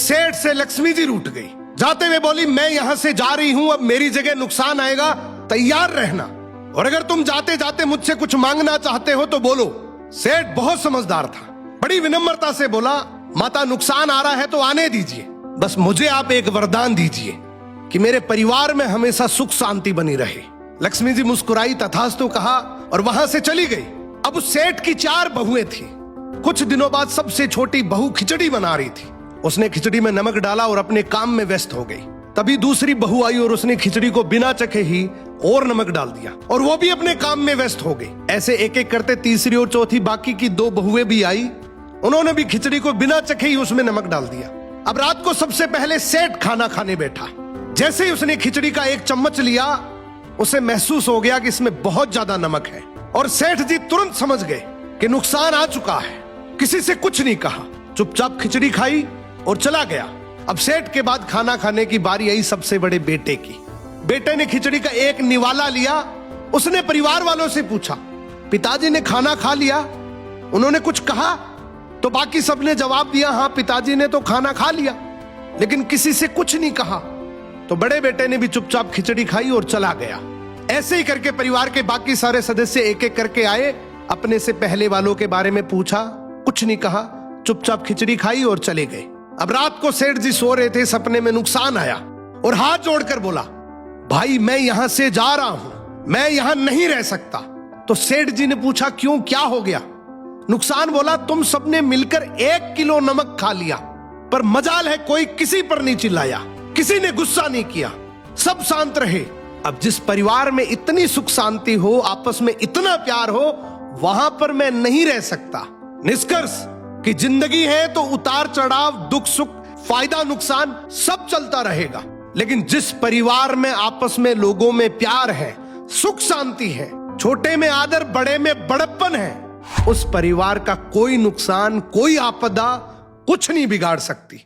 सेठ से लक्ष्मी जी रूठ गई। जाते हुए बोली, मैं यहां से जा रही हूं, अब मेरी जगह नुकसान आएगा, तैयार रहना, और अगर तुम जाते जाते मुझसे कुछ मांगना चाहते हो तो बोलो। सेठ बहुत समझदार था, बड़ी विनम्रता से बोला, माता नुकसान आ रहा है तो आने दीजिए, बस मुझे आप एक वरदान दीजिए कि मेरे परिवार में हमेशा सुख शांति बनी रहे। लक्ष्मी जी मुस्कुराई, तथास्तु कहा और वहां से चली गई। अब उस सेठ की 4 बहुएं थी। कुछ दिनों बाद सबसे छोटी बहू खिचड़ी बना रही थी। उसने खिचड़ी में नमक डाला और अपने काम में व्यस्त हो गई। तभी दूसरी बहू आई और उसने खिचड़ी को बिना चखे ही और नमक डाल दिया और वो भी अपने काम में व्यस्त हो गई। ऐसे एक एक करते तीसरी और चौथी बाकी की 2 बहुएं भी आई, उन्होंने भी खिचड़ी को बिना चखे ही उसमें नमक डाल दिया। अब रात को सबसे पहले सेठ खाना खाने बैठा। जैसे ही उसने खिचड़ी का 1 चम्मच लिया, उसे महसूस हो गया कि इसमें बहुत ज्यादा नमक है, और सेठ जी तुरंत समझ गए कि नुकसान आ चुका है। किसी से कुछ नहीं कहा, चुपचाप खिचड़ी खाई और चला गया। अब सेठ के बाद खाना खाने की बारी आई सबसे बड़े बेटे की। बेटे ने खिचड़ी का 1 निवाला लिया। उसने परिवार वालों से पूछा, पिताजी ने खाना खा लिया? उन्होंने कुछ कहा? तो बाकी सबने जवाब दिया, हाँ पिताजी ने तो खाना खा लिया, लेकिन किसी से कुछ नहीं कहा। तो बड़े बेटे ने भी चुपचाप खिचड़ी खाई और चला गया। ऐसे ही करके परिवार के बाकी सारे सदस्य एक एक करके आए, अपने से पहले वालों के बारे में पूछा, कुछ नहीं कहा, चुपचाप खिचड़ी खाई और चले गए। अब रात को सेठ जी सो रहे थे, सपने में नुकसान आया और हाथ जोड़कर बोला, भाई मैं यहां से जा रहा हूं, मैं यहां नहीं रह सकता। तो सेठ जी ने पूछा, क्यों, क्या हो गया? नुकसान बोला, तुम सबने मिलकर 1 किलो नमक खा लिया, पर मजाल है कोई किसी पर नहीं चिल्लाया, किसी ने गुस्सा नहीं किया, सब शांत रहे। अब जिस परिवार में इतनी सुख शांति हो, आपस में इतना प्यार हो, वहां पर मैं नहीं रह सकता। निष्कर्ष कि जिंदगी है तो उतार चढ़ाव, दुख सुख, फायदा नुकसान सब चलता रहेगा, लेकिन जिस परिवार में आपस में लोगों में प्यार है, सुख शांति है, छोटे में आदर, बड़े में बड़प्पन है, उस परिवार का कोई नुकसान, कोई आपदा कुछ नहीं बिगाड़ सकती।